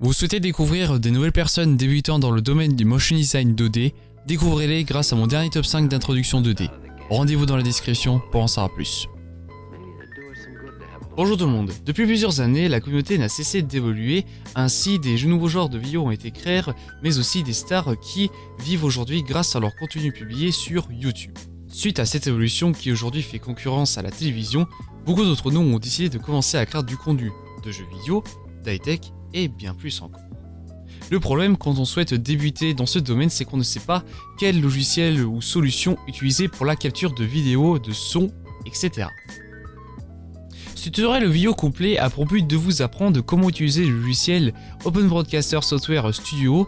Vous souhaitez découvrir des nouvelles personnes débutant dans le domaine du motion design 2D? Découvrez-les grâce à mon dernier top 5 d'introduction 2D. Rendez-vous dans la description pour en savoir plus. Bonjour tout le monde. Depuis plusieurs années, la communauté n'a cessé d'évoluer, ainsi des nouveaux genres de vidéos ont été créés, mais aussi des stars qui vivent aujourd'hui grâce à leur contenu publié sur YouTube. Suite à cette évolution qui aujourd'hui fait concurrence à la télévision, beaucoup d'entre nous ont décidé de commencer à créer du contenu de jeux vidéo, d'high-tech et bien plus encore. Le problème quand on souhaite débuter dans ce domaine, c'est qu'on ne sait pas quel logiciel ou solution utiliser pour la capture de vidéos, de sons, etc. Ce tutoriel vidéo complet a pour but de vous apprendre comment utiliser le logiciel Open Broadcaster Software Studio,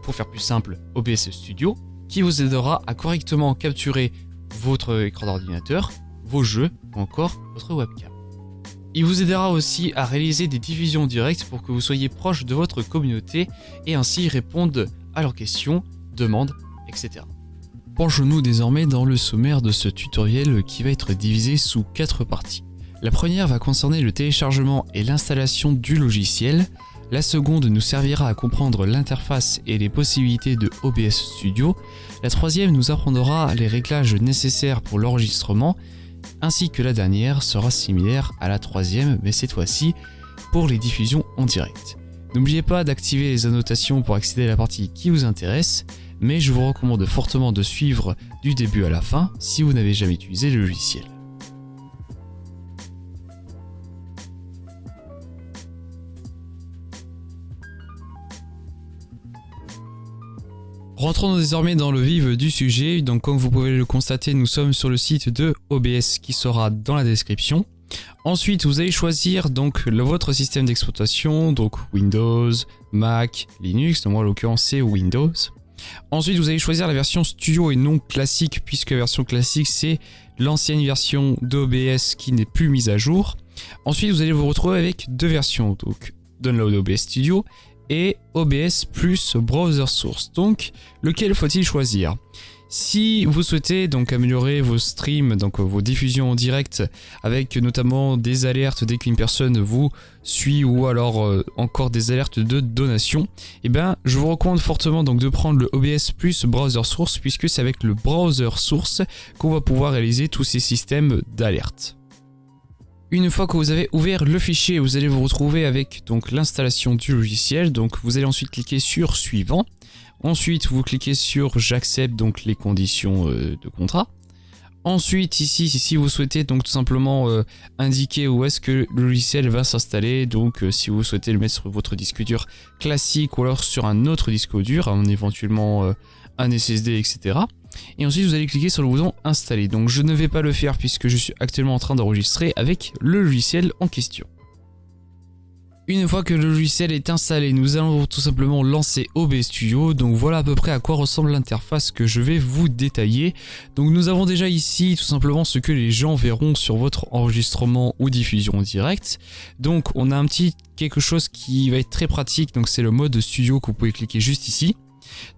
pour faire plus simple OBS Studio, qui vous aidera à correctement capturer votre écran d'ordinateur, vos jeux ou encore votre webcam. Il vous aidera aussi à réaliser des diffusions directes pour que vous soyez proche de votre communauté et ainsi répondre à leurs questions, demandes, etc. Penchons-nous désormais dans le sommaire de ce tutoriel qui va être divisé sous 4 parties. La première va concerner le téléchargement et l'installation du logiciel. La seconde nous servira à comprendre l'interface et les possibilités de OBS Studio. La troisième nous apprendra les réglages nécessaires pour l'enregistrement. Ainsi que la dernière sera similaire à la troisième, mais cette fois-ci pour les diffusions en direct. N'oubliez pas d'activer les annotations pour accéder à la partie qui vous intéresse, mais je vous recommande fortement de suivre du début à la fin si vous n'avez jamais utilisé le logiciel. Rentrons désormais dans le vif du sujet. Donc comme vous pouvez le constater, nous sommes sur le site de OBS qui sera dans la description. Ensuite, vous allez choisir donc votre système d'exploitation, donc Windows, Mac, Linux, donc moi en l'occurrence c'est Windows. Ensuite, vous allez choisir la version Studio et non classique, puisque la version classique c'est l'ancienne version d'OBS qui n'est plus mise à jour. Ensuite, vous allez vous retrouver avec deux versions, donc Download OBS Studio et OBS plus Browser Source. Donc, lequel faut-il choisir? Si vous souhaitez donc améliorer vos streams, donc vos diffusions en direct, avec notamment des alertes dès qu'une personne vous suit ou alors encore des alertes de donation, eh bien, je vous recommande fortement donc de prendre le OBS plus Browser Source, puisque c'est avec le Browser Source qu'on va pouvoir réaliser tous ces systèmes d'alerte. Une fois que vous avez ouvert le fichier, vous allez vous retrouver avec donc l'installation du logiciel. Donc vous allez ensuite cliquer sur suivant. Ensuite vous cliquez sur j'accepte donc les conditions de contrat. Ensuite ici si vous souhaitez donc tout simplement indiquer où est-ce que le logiciel va s'installer. Donc si vous souhaitez le mettre sur votre disque dur classique ou alors sur un autre disque dur, éventuellement un SSD, etc. Et ensuite vous allez cliquer sur le bouton installer. Donc je ne vais pas le faire puisque je suis actuellement en train d'enregistrer avec le logiciel en question. Une fois que le logiciel est installé, nous allons tout simplement lancer OBS Studio. Donc voilà à peu près à quoi ressemble l'interface que je vais vous détailler. Donc nous avons déjà ici tout simplement ce que les gens verront sur votre enregistrement ou diffusion en direct. Donc on a un petit quelque chose qui va être très pratique. Donc c'est le mode studio que vous pouvez cliquer juste ici.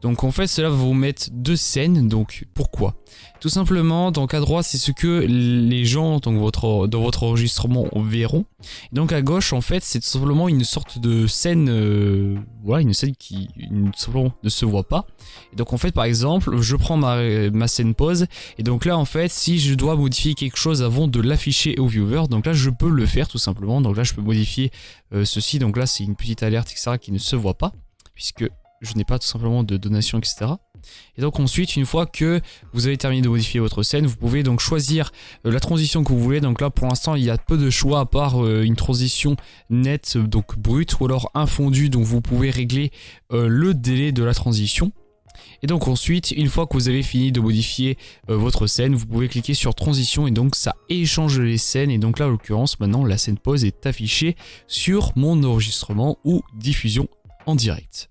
Donc en fait cela va vous mettre deux scènes. Donc pourquoi? Tout simplement donc à droite c'est ce que les gens donc dans votre enregistrement verront. Et donc à gauche en fait c'est tout simplement une sorte de scène voilà, une scène qui simplement ne se voit pas. Et donc en fait par exemple je prends ma scène pause et donc là en fait si je dois modifier quelque chose avant de l'afficher au viewer, donc là je peux le faire tout simplement. Donc là je peux modifier ceci, donc là c'est une petite alerte etc qui ne se voit pas puisque je n'ai pas tout simplement de donation, etc. Et donc ensuite, une fois que vous avez terminé de modifier votre scène, vous pouvez donc choisir la transition que vous voulez. Donc là, pour l'instant, il y a peu de choix à part une transition nette, donc brute, ou alors un fondu, donc vous pouvez régler le délai de la transition. Et donc ensuite, une fois que vous avez fini de modifier votre scène, vous pouvez cliquer sur transition et donc ça échange les scènes. Et donc là, en l'occurrence, maintenant, la scène pause est affichée sur mon enregistrement ou diffusion en direct.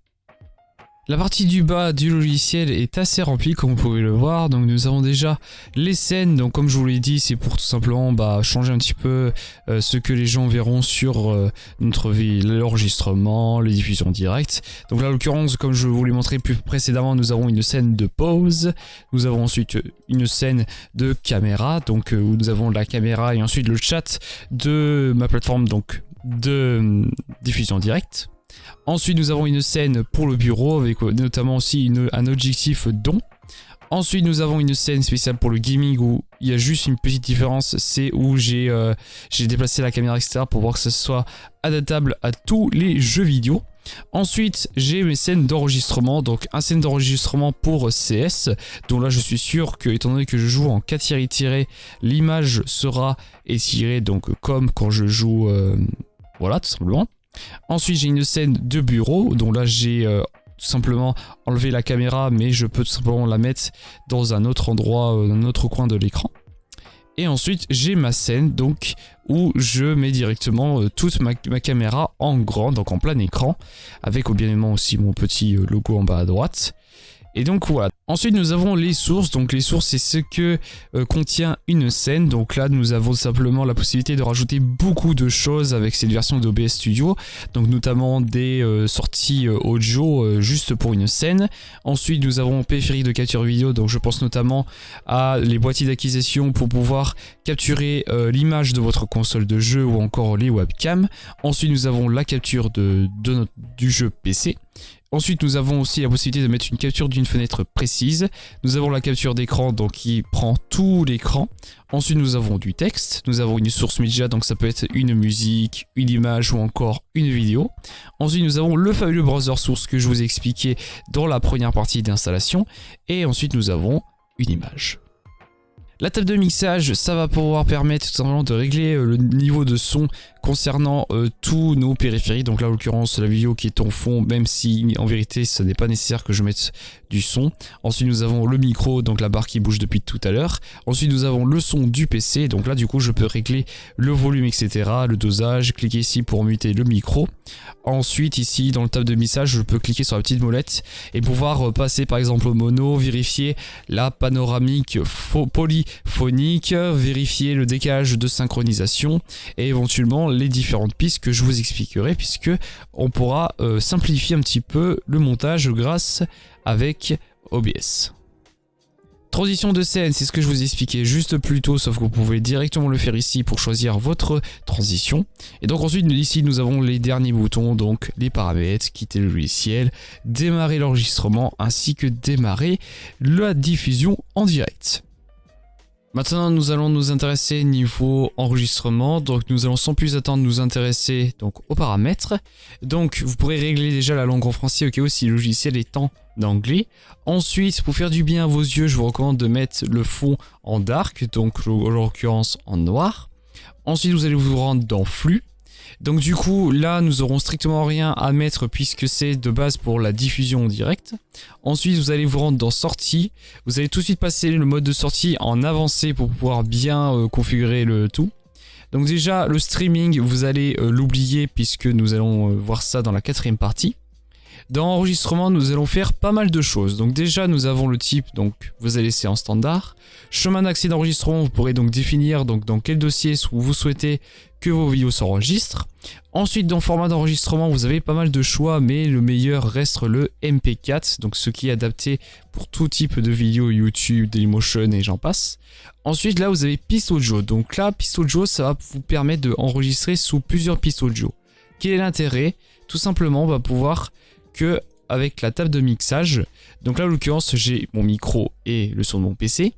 La partie du bas du logiciel est assez remplie comme vous pouvez le voir. Donc nous avons déjà les scènes. Donc comme je vous l'ai dit, c'est pour tout simplement changer un petit peu ce que les gens verront sur l'enregistrement, les diffusions directes. Donc là en l'occurrence, comme je vous l'ai montré plus précédemment, nous avons une scène de pause. Nous avons ensuite une scène de caméra, donc où nous avons la caméra et ensuite le chat de ma plateforme donc de diffusion directe. Ensuite, nous avons une scène pour le bureau avec notamment aussi un objectif don. Ensuite, nous avons une scène spéciale pour le gaming où il y a juste une petite différence, c'est où j'ai déplacé la caméra, etc. pour voir que ce soit adaptable à tous les jeux vidéo. Ensuite, j'ai mes scènes d'enregistrement, donc un scène d'enregistrement pour CS, donc là je suis sûr que, étant donné que je joue en 4 tiré, l'image sera étirée, donc comme quand je joue, voilà, tout simplement. Ensuite, j'ai une scène de bureau, donc là j'ai tout simplement enlevé la caméra, mais je peux tout simplement la mettre dans un autre endroit, dans un autre coin de l'écran. Et ensuite, j'ai ma scène donc où je mets directement toute ma caméra en grand, donc en plein écran, avec bien évidemment aussi mon petit logo en bas à droite. Et donc voilà. Ensuite, nous avons les sources. Donc les sources, c'est ce que contient une scène. Donc là, nous avons simplement la possibilité de rajouter beaucoup de choses avec cette version d'OBS Studio. Donc notamment des sorties audio juste pour une scène. Ensuite, nous avons périphérique de capture vidéo. Donc je pense notamment à les boîtiers d'acquisition pour pouvoir capturer l'image de votre console de jeu ou encore les webcams. Ensuite, nous avons la capture du jeu PC. Ensuite, nous avons aussi la possibilité de mettre une capture d'une fenêtre précise. Nous avons la capture d'écran, donc qui prend tout l'écran. Ensuite, nous avons du texte. Nous avons une source média, donc ça peut être une musique, une image ou encore une vidéo. Ensuite, nous avons le fabuleux browser source que je vous ai expliqué dans la première partie d'installation. Et ensuite, nous avons une image. La table de mixage, ça va pouvoir permettre tout simplement de régler le niveau de son concernant tous nos périphériques. Donc là, en l'occurrence, la vidéo qui est en fond, même si en vérité, ce n'est pas nécessaire que je mette du son. Ensuite, nous avons le micro, donc la barre qui bouge depuis tout à l'heure. Ensuite, nous avons le son du PC. Donc là, du coup, je peux régler le volume, etc., le dosage. Cliquer ici pour muter le micro. Ensuite, ici, dans le table de mixage, je peux cliquer sur la petite molette et pouvoir passer, par exemple, au mono, vérifier la panoramique polyphonique, vérifier le décalage de synchronisation et éventuellement les différentes pistes que je vous expliquerai, puisque on pourra simplifier un petit peu le montage grâce avec OBS. Transition de scène, c'est ce que je vous expliquais juste plus tôt, sauf que vous pouvez directement le faire ici pour choisir votre transition. Et donc ensuite, ici, nous avons les derniers boutons, donc les paramètres, quitter le logiciel, démarrer l'enregistrement, ainsi que démarrer la diffusion en direct. Maintenant, nous allons nous intéresser niveau enregistrement. Donc, nous allons sans plus attendre nous intéresser donc aux paramètres. Donc, vous pourrez régler déjà la langue en français au cas où si le logiciel est en anglais. Ensuite, pour faire du bien à vos yeux, je vous recommande de mettre le fond en dark, donc en l'occurrence en noir. Ensuite, vous allez vous rendre dans flux. Donc du coup, là, nous aurons strictement rien à mettre puisque c'est de base pour la diffusion en direct. Ensuite, vous allez vous rendre dans sortie. Vous allez tout de suite passer le mode de sortie en avancé pour pouvoir bien configurer le tout. Donc déjà, le streaming, vous allez l'oublier puisque nous allons voir ça dans la 4e partie. Dans enregistrement, nous allons faire pas mal de choses. Donc déjà, nous avons le type, donc vous allez laisser en standard. Chemin d'accès d'enregistrement, vous pourrez donc définir donc dans quel dossier vous souhaitez que vos vidéos s'enregistrent. Ensuite, dans format d'enregistrement, vous avez pas mal de choix, mais le meilleur reste le MP4, donc ce qui est adapté pour tout type de vidéos YouTube, Dailymotion et j'en passe. Ensuite, là, vous avez piste audio. Donc là, piste audio, ça va vous permettre d'enregistrer sous plusieurs pistes audio. Quel est l'intérêt? Tout simplement, on va pouvoir que avec la table de mixage. Donc là, en l'occurrence, j'ai mon micro et le son de mon PC.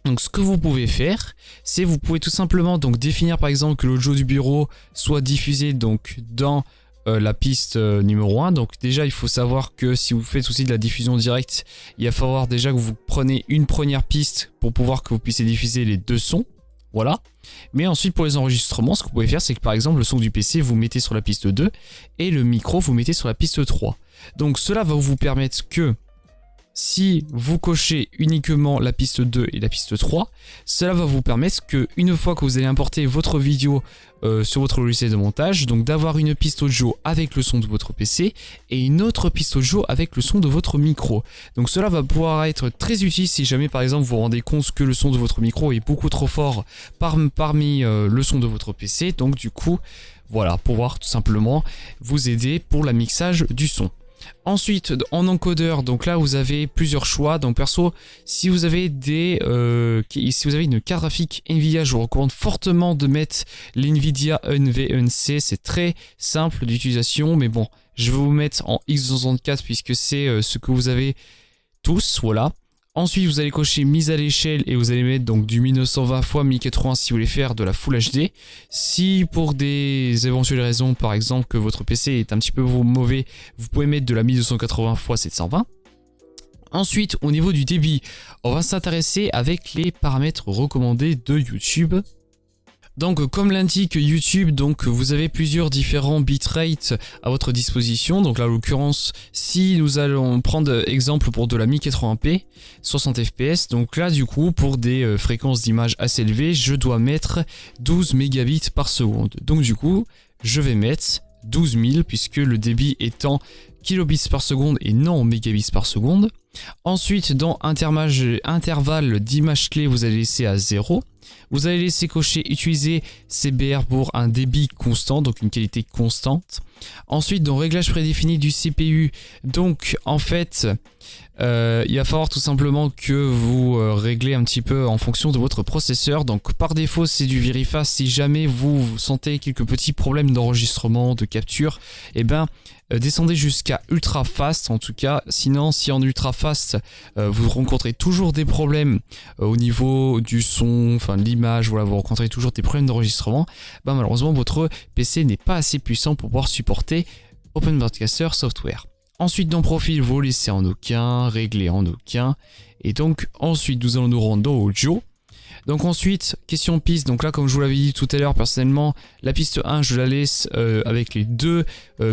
Donc ce que vous pouvez faire, c'est vous pouvez tout simplement donc définir par exemple que l'audio du bureau soit diffusé donc dans la piste numéro 1. Donc déjà il faut savoir que si vous faites aussi de la diffusion directe, il va falloir déjà que vous preniez une première piste pour pouvoir que vous puissiez diffuser les deux sons. Voilà. Mais ensuite pour les enregistrements, ce que vous pouvez faire, c'est que par exemple le son du PC vous mettez sur la piste 2 et le micro vous mettez sur la piste 3. Donc cela va vous permettre que si vous cochez uniquement la piste 2 et la piste 3, cela va vous permettre que une fois que vous allez importer votre vidéo sur votre logiciel de montage, donc d'avoir une piste audio avec le son de votre PC et une autre piste audio avec le son de votre micro. Donc cela va pouvoir être très utile si jamais par exemple vous vous rendez compte que le son de votre micro est beaucoup trop fort parmi le son de votre PC. Donc du coup, voilà, pouvoir tout simplement vous aider pour la mixage du son. Ensuite, en encodeur, donc là vous avez plusieurs choix. Donc perso, si vous avez si vous avez une carte graphique Nvidia, je vous recommande fortement de mettre l'Nvidia NVENC. C'est très simple d'utilisation, mais bon, je vais vous mettre en x264 puisque c'est ce que vous avez tous, voilà. Ensuite, vous allez cocher mise à l'échelle et vous allez mettre donc du 1920 x 1080 si vous voulez faire de la Full HD. Si pour des éventuelles raisons, par exemple que votre PC est un petit peu mauvais, vous pouvez mettre de la 1280 x 720. Ensuite, au niveau du débit, on va s'intéresser avec les paramètres recommandés de YouTube. Donc comme l'indique YouTube, donc vous avez plusieurs différents bitrates à votre disposition. Donc là en l'occurrence, si nous allons prendre exemple pour de la 1080p 60 fps, donc là du coup pour des fréquences d'image assez élevées, je dois mettre 12 mégabits par seconde. Donc du coup, je vais mettre 12 000 puisque le débit est en kilobits par seconde et non en mégabits par seconde. Ensuite, dans intervalle d'image clé, vous allez laisser à 0. Vous allez laisser cocher utiliser CBR pour un débit constant, donc une qualité constante. Ensuite, dans réglage prédéfini du CPU, donc en fait, il va falloir tout simplement que vous réglez un petit peu en fonction de votre processeur. Donc par défaut, c'est du Verifast. Si jamais vous sentez quelques petits problèmes d'enregistrement, de capture, et ben descendez jusqu'à ultra fast en tout cas. Sinon, si en ultra fast vous rencontrez toujours des problèmes au niveau du son, enfin de l'image, voilà, vous rencontrez toujours des problèmes d'enregistrement, ben malheureusement votre PC n'est pas assez puissant pour pouvoir supporter Open Broadcaster Software. Ensuite, dans profil, vous laissez en aucun, régler en aucun, et donc ensuite nous allons nous rendre dans audio. Donc ensuite, question piste, donc là comme je vous l'avais dit tout à l'heure, personnellement, la piste 1 je la laisse avec les deux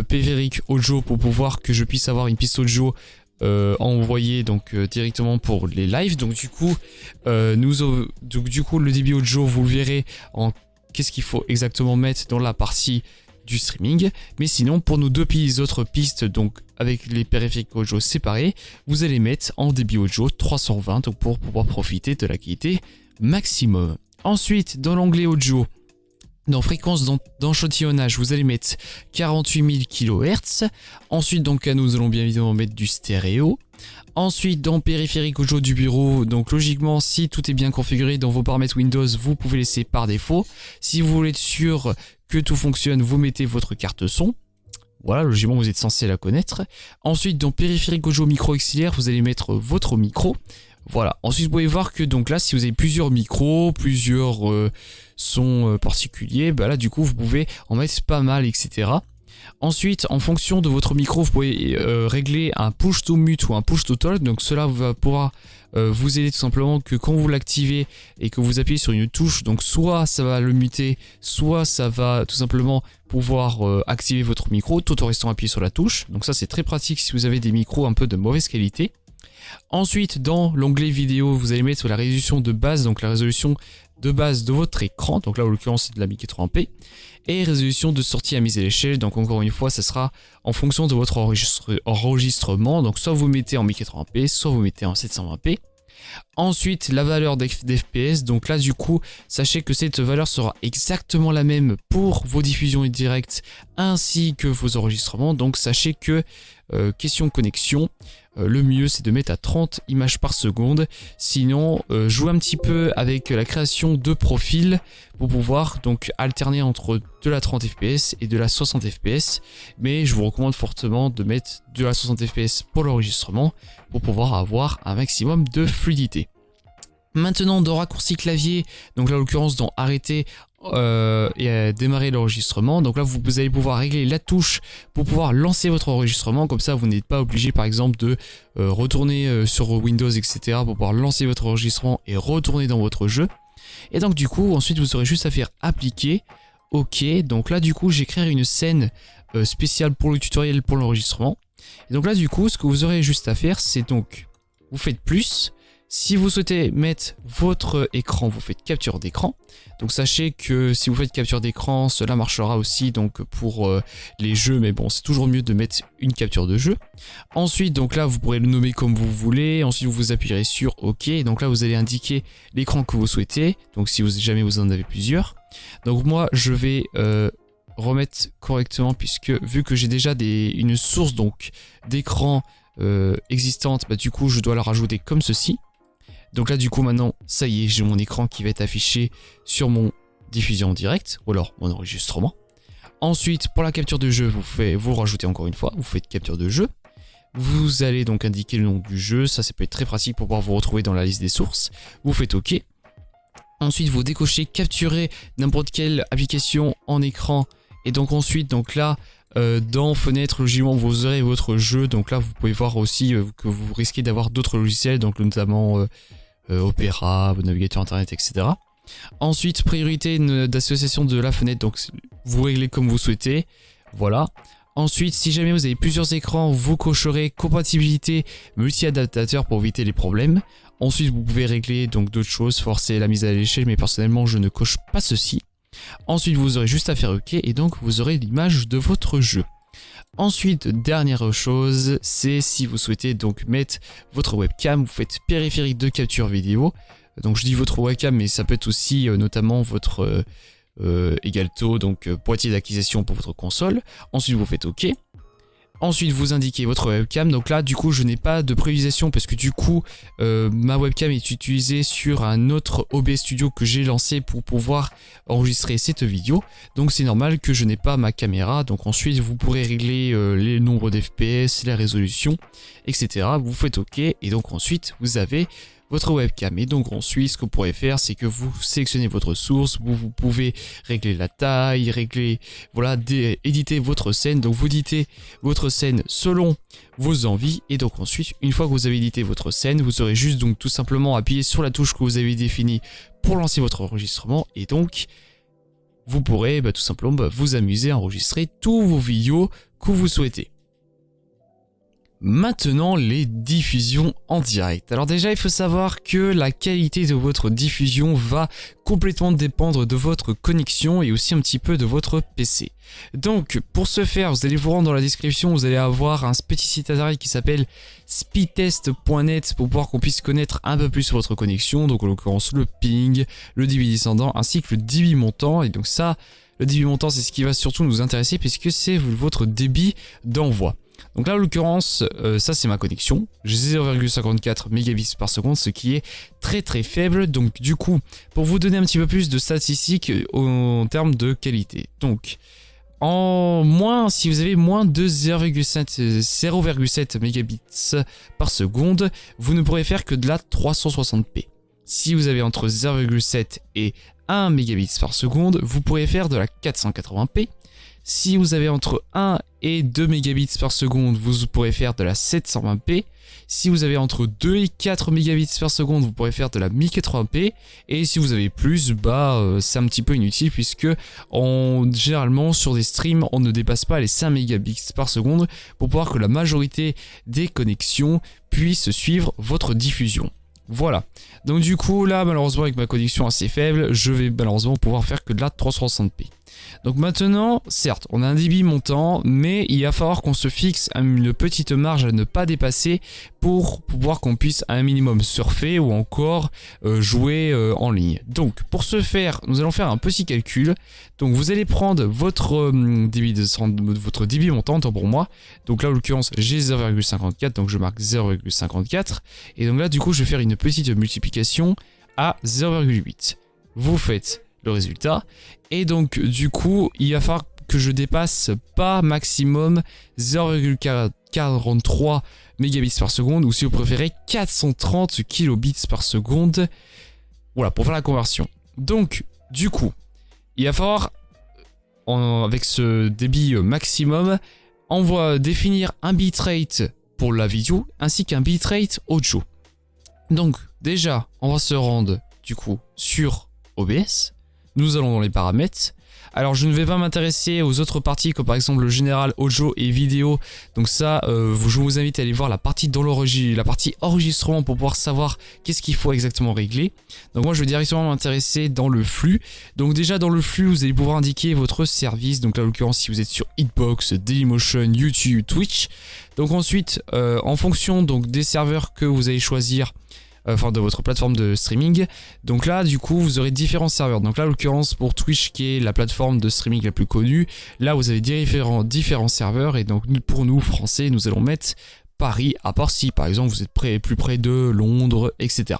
périphériques audio pour pouvoir que je puisse avoir une piste audio envoyée donc directement pour les lives. Donc du coup, le débit audio vous le verrez en qu'est-ce qu'il faut exactement mettre dans la partie du streaming. Mais sinon, pour nos deux autres pistes, donc avec les périphériques audio séparés, vous allez mettre en débit audio 320 donc pour pouvoir profiter de la qualité maximum. Ensuite, dans l'onglet audio, dans fréquence d'enchantillonnage, vous allez mettre 48 000 kHz. Ensuite, dans canaux, nous allons bien évidemment mettre du stéréo. Ensuite, dans périphérique audio du bureau, donc logiquement, si tout est bien configuré dans vos paramètres Windows, vous pouvez laisser par défaut. Si vous voulez être sûr que tout fonctionne, vous mettez votre carte son. Voilà, logiquement, vous êtes censé la connaître. Ensuite, dans périphérique audio micro auxiliaire, vous allez mettre votre micro. Voilà, ensuite vous pouvez voir que donc là si vous avez plusieurs micros, plusieurs sons particuliers, bah là du coup vous pouvez en mettre pas mal, etc. Ensuite, en fonction de votre micro, vous pouvez régler un push to mute ou un push to talk. Donc cela va pouvoir vous aider tout simplement que quand vous l'activez et que vous appuyez sur une touche, donc soit ça va le muter, soit ça va tout simplement pouvoir activer votre micro tout en restant appuyé sur la touche. Donc ça c'est très pratique si vous avez des micros un peu de mauvaise qualité. Ensuite, dans l'onglet vidéo, vous allez mettre la résolution de base, donc la résolution de base de votre écran, donc là en l'occurrence c'est de la 1080p, et résolution de sortie à mise à l'échelle, donc encore une fois ça sera en fonction de votre enregistrement, donc soit vous mettez en 1080p, soit vous mettez en 720p. Ensuite, la valeur d'FPS, donc là du coup, sachez que cette valeur sera exactement la même pour vos diffusions directes ainsi que vos enregistrements, donc sachez que, question connexion, le mieux c'est de mettre à 30 images par seconde, sinon jouez un petit peu avec la création de profils pour pouvoir donc alterner entre de la 30 fps et de la 60 fps, mais je vous recommande fortement de mettre de la 60 fps pour l'enregistrement pour pouvoir avoir un maximum de fluidité. Maintenant dans raccourci clavier, donc là en l'occurrence dans arrêter et démarrer l'enregistrement, donc là vous allez pouvoir régler la touche pour pouvoir lancer votre enregistrement, comme ça vous n'êtes pas obligé par exemple de retourner sur Windows etc pour pouvoir lancer votre enregistrement et retourner dans votre jeu. Et donc du coup ensuite vous aurez juste à faire appliquer, ok, donc là du coup j'ai créé une scène spéciale pour le tutoriel pour l'enregistrement. Et donc là du coup ce que vous aurez juste à faire c'est donc vous faites plus. Si vous souhaitez mettre votre écran, vous faites capture d'écran. Donc sachez que si vous faites capture d'écran, cela marchera aussi donc pour les jeux, mais bon, c'est toujours mieux de mettre une capture de jeu. Ensuite, donc là, vous pourrez le nommer comme vous voulez. Ensuite, vous appuyerez sur OK. Donc là, vous allez indiquer l'écran que vous souhaitez. Donc si jamais vous en avez plusieurs. Donc moi, je vais remettre correctement puisque vu que j'ai déjà une source donc d'écran existante, bah, du coup je dois la rajouter comme ceci. Donc là du coup maintenant ça y est, j'ai mon écran qui va être affiché sur mon diffusion en direct ou alors mon enregistrement. Ensuite pour la capture de jeu vous rajoutez encore une fois, vous faites capture de jeu. Vous allez donc indiquer le nom du jeu, ça peut être très pratique pour pouvoir vous retrouver dans la liste des sources. Vous faites OK. Ensuite vous décochez capturer n'importe quelle application en écran. Et donc ensuite donc là dans fenêtre logiquement vous aurez votre jeu. Donc là vous pouvez voir aussi que vous risquez d'avoir d'autres logiciels, donc notamment Opera, navigateur internet, etc. Ensuite, priorité d'association de la fenêtre, donc vous réglez comme vous souhaitez. Voilà. Ensuite, si jamais vous avez plusieurs écrans, vous cocherez compatibilité multi-adaptateur pour éviter les problèmes. Ensuite, vous pouvez régler donc d'autres choses, forcer la mise à l'échelle, mais personnellement, je ne coche pas ceci. Ensuite, vous aurez juste à faire OK et donc vous aurez l'image de votre jeu. Ensuite, dernière chose, c'est si vous souhaitez donc mettre votre webcam, vous faites périphérique de capture vidéo. Donc je dis votre webcam, mais ça peut être aussi notamment votre Egalto, donc boîtier d'acquisition pour votre console. Ensuite, vous faites OK. Ensuite, vous indiquez votre webcam. Donc là, du coup, je n'ai pas de prévisualisation parce que du coup, ma webcam est utilisée sur un autre OBS Studio que j'ai lancé pour pouvoir enregistrer cette vidéo. Donc c'est normal que je n'ai pas ma caméra. Donc ensuite, vous pourrez régler les nombres d'FPS, la résolution, etc. Vous faites OK et donc ensuite, vous avez votre webcam. Et donc ensuite, ce que vous pourrez faire, c'est que vous sélectionnez votre source, vous pouvez régler la taille, régler, voilà, éditer votre scène. Donc vous éditez votre scène selon vos envies. Et donc ensuite, une fois que vous avez édité votre scène, vous aurez juste donc tout simplement appuyé sur la touche que vous avez définie pour lancer votre enregistrement. Et donc, vous pourrez tout simplement vous amuser à enregistrer tous vos vidéos que vous souhaitez. Maintenant, les diffusions en direct. Alors déjà, il faut savoir que la qualité de votre diffusion va complètement dépendre de votre connexion et aussi un petit peu de votre PC. Donc, pour ce faire, vous allez vous rendre dans la description, vous allez avoir un petit site internet qui s'appelle speedtest.net pour pouvoir qu'on puisse connaître un peu plus votre connexion. Donc, en l'occurrence, le ping, le débit descendant ainsi que le débit montant. Et donc ça, le débit montant, c'est ce qui va surtout nous intéresser puisque c'est votre débit d'envoi. Donc là en l'occurrence ça c'est ma connexion, j'ai 0,54 mégabits par seconde, ce qui est très faible. Donc du coup pour vous donner un petit peu plus de statistiques en termes de qualité, donc si vous avez moins de 0,7 mégabits par seconde, vous ne pourrez faire que de la 360p. Si vous avez entre 0,7 et 1 mégabits par seconde, vous pourrez faire de la 480p. Si vous avez entre 1 et 2 mégabits par seconde, vous pourrez faire de la 720p. Si vous avez entre 2 et 4 mégabits par seconde, vous pourrez faire de la 1080p. Et si vous avez plus, c'est un petit peu inutile puisque généralement sur des streams, on ne dépasse pas les 5 mégabits par seconde pour pouvoir que la majorité des connexions puissent suivre votre diffusion. Voilà, donc du coup là malheureusement avec ma connexion assez faible, je vais malheureusement pouvoir faire que de la 360p. Donc maintenant, certes, on a un débit montant, mais il va falloir qu'on se fixe une petite marge à ne pas dépasser pour pouvoir qu'on puisse à un minimum surfer ou encore jouer en ligne. Donc pour ce faire, nous allons faire un petit calcul. Donc vous allez prendre votre débit montant, tant pour moi. Donc là en l'occurrence j'ai 0,54, donc je marque 0,54. Et donc là du coup je vais faire une petite multiplication à 0,8. Vous faites le résultat et donc du coup il va falloir que je dépasse pas maximum 0,43 mégabits par seconde ou si vous préférez 430 kilobits par seconde, voilà, pour faire la conversion. Donc du coup il va falloir avec ce débit maximum définir un bitrate pour la vidéo ainsi qu'un bitrate audio. Donc déjà on va se rendre du coup sur OBS. Nous allons dans les paramètres. Alors je ne vais pas m'intéresser aux autres parties comme par exemple le général audio et vidéo. Donc ça je vous invite à aller voir la partie enregistrement pour pouvoir savoir qu'est-ce qu'il faut exactement régler. Donc moi je vais directement m'intéresser dans le flux. Donc déjà dans le flux vous allez pouvoir indiquer votre service. Donc là en l'occurrence si vous êtes sur Hitbox, Dailymotion, YouTube, Twitch. Donc ensuite en fonction donc des serveurs que vous allez choisir, enfin de votre plateforme de streaming. Donc là du coup vous aurez différents serveurs. Donc là en l'occurrence pour Twitch qui est la plateforme de streaming la plus connue, là vous avez différents serveurs et donc pour nous français nous allons mettre Paris, à part si par exemple vous êtes plus près de Londres, etc.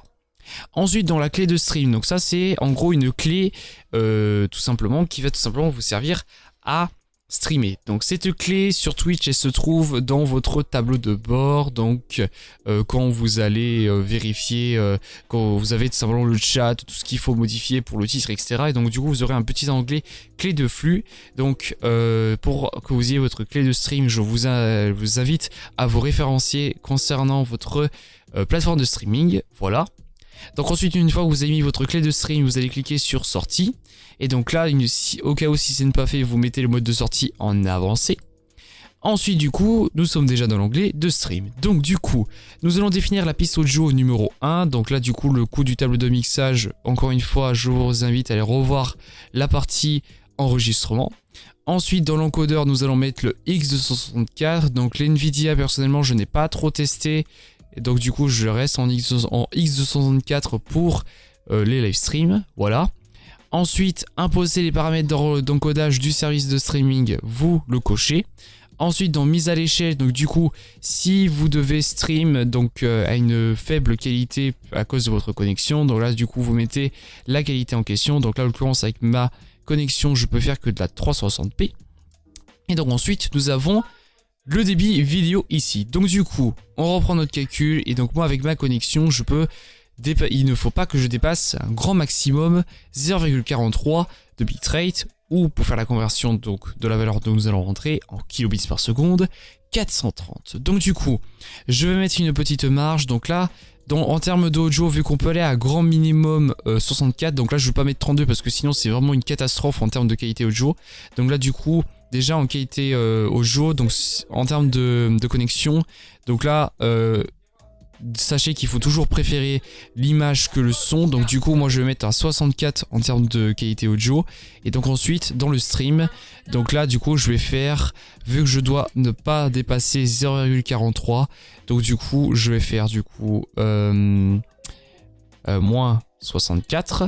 Ensuite dans la clé de stream, donc ça c'est en gros une clé tout simplement qui va tout simplement vous servir à streamer. Donc cette clé sur Twitch elle se trouve dans votre tableau de bord, donc quand vous allez vérifier, quand vous avez tout simplement le chat, tout ce qu'il faut modifier pour le titre, etc. Et donc du coup vous aurez un petit onglet clé de flux. Donc pour que vous ayez votre clé de stream, je vous invite à vous référencier concernant votre plateforme de streaming, voilà. Donc ensuite une fois que vous avez mis votre clé de stream, vous allez cliquer sur sortie. Et donc là, au cas où si ce n'est pas fait, vous mettez le mode de sortie en avancé. Ensuite du coup, nous sommes déjà dans l'onglet de stream. Donc du coup, nous allons définir la piste audio numéro 1. Donc là du coup, le coup du tableau de mixage, encore une fois, je vous invite à aller revoir la partie enregistrement. Ensuite dans l'encodeur, nous allons mettre le X264. Donc l'NVIDIA, personnellement, je n'ai pas trop testé. Et donc du coup, je reste en X264 pour les live streams, voilà. Ensuite, imposer les paramètres d'encodage du service de streaming, vous le cochez. Ensuite, dans mise à l'échelle, donc du coup, si vous devez stream donc à une faible qualité à cause de votre connexion, donc là du coup vous mettez la qualité en question. Donc là en l'occurrence avec ma connexion, je peux faire que de la 360p. Et donc ensuite, nous avons le débit vidéo ici. Donc du coup, on reprend notre calcul et donc moi avec ma connexion, il ne faut pas que je dépasse un grand maximum 0,43 de bitrate, ou pour faire la conversion donc de la valeur dont nous allons rentrer en kilobits par seconde, 430. Donc du coup, je vais mettre une petite marge. Donc là, en termes d'audio, vu qu'on peut aller à grand minimum 64, donc là je ne vais pas mettre 32 parce que sinon c'est vraiment une catastrophe en termes de qualité audio. Donc là du coup, déjà en qualité audio, donc en termes de connexion, donc là sachez qu'il faut toujours préférer l'image que le son. Donc du coup moi je vais mettre à 64 en termes de qualité audio. Et donc ensuite dans le stream, donc là du coup je vais faire, vu que je dois ne pas dépasser 0,43, donc du coup je vais faire du coup moins 64.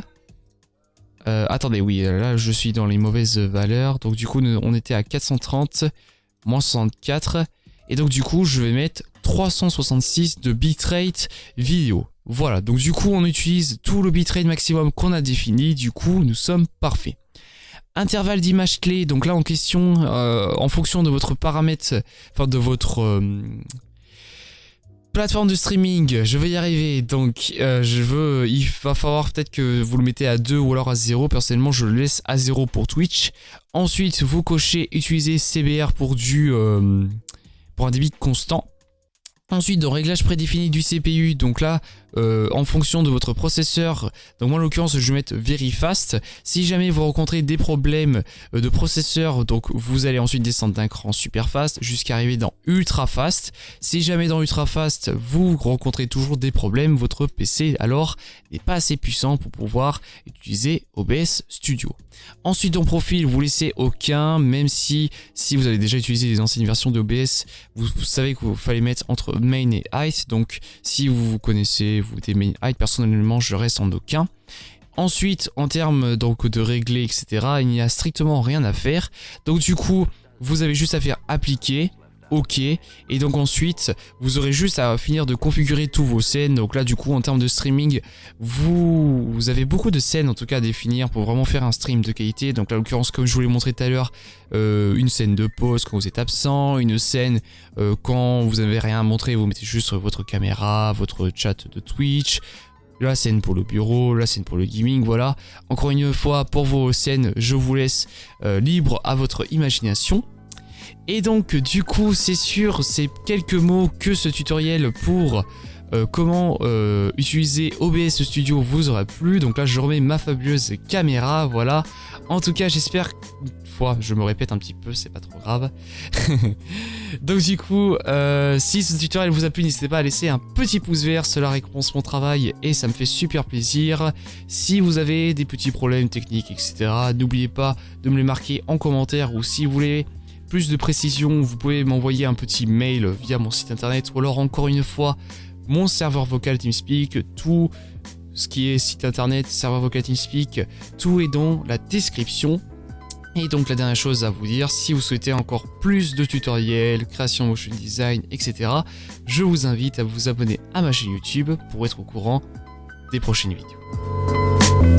Attendez, oui, là je suis dans les mauvaises valeurs. Donc du coup on était à 430 moins 64. Et donc du coup je vais mettre 366 de bitrate vidéo. Voilà, donc du coup on utilise tout le bitrate maximum qu'on a défini. Du coup nous sommes parfaits. Intervalle d'image clé, donc là en question, en fonction de votre paramètre, enfin de votre plateforme de streaming, je vais y arriver. Donc il va falloir peut-être que vous le mettez à 2 ou alors à 0. Personnellement je le laisse à 0 pour Twitch. Ensuite vous cochez utiliser CBR pour un débit constant. Ensuite, dans réglage prédéfini du CPU, donc là, en fonction de votre processeur, donc moi en l'occurrence je vais mettre Very Fast. Si jamais vous rencontrez des problèmes de processeur, donc vous allez ensuite descendre d'un cran Super Fast jusqu'à arriver dans Ultra Fast. Si jamais dans Ultra Fast vous rencontrez toujours des problèmes, votre PC alors n'est pas assez puissant pour pouvoir utiliser OBS Studio. Ensuite dans profil, vous laissez aucun, même si vous avez déjà utilisé les anciennes versions de OBS, vous savez qu'il fallait mettre entre main et height. Donc si vous connaissez, vous mettez main height, personnellement je reste en aucun. Ensuite en termes donc de régler etc, il n'y a strictement rien à faire. Donc du coup vous avez juste à faire appliquer, ok, et donc ensuite vous aurez juste à finir de configurer tous vos scènes. Donc là du coup en termes de streaming, vous avez beaucoup de scènes en tout cas à définir pour vraiment faire un stream de qualité. Donc là en l'occurrence comme je vous l'ai montré tout à l'heure, une scène de pause quand vous êtes absent, une scène quand vous n'avez rien à montrer, vous mettez juste votre caméra, votre chat de Twitch, la scène pour le bureau, la scène pour le gaming, voilà. Encore une fois pour vos scènes, je vous laisse libre à votre imagination. Et donc du coup c'est sur ces quelques mots que ce tutoriel pour comment utiliser OBS Studio vous aura plu. Donc là je remets ma fabuleuse caméra, voilà. En tout cas j'espère, une fois je me répète un petit peu, c'est pas trop grave. Donc du coup si ce tutoriel vous a plu, n'hésitez pas à laisser un petit pouce vert, cela récompense mon travail et ça me fait super plaisir. Si vous avez des petits problèmes techniques etc, n'oubliez pas de me les marquer en commentaire, ou si vous voulez plus de précision, vous pouvez m'envoyer un petit mail via mon site internet, ou alors encore une fois, mon serveur vocal TeamSpeak, tout ce qui est site internet, serveur vocal TeamSpeak, tout est dans la description. Et donc la dernière chose à vous dire, si vous souhaitez encore plus de tutoriels, création motion design, etc., je vous invite à vous abonner à ma chaîne YouTube pour être au courant des prochaines vidéos.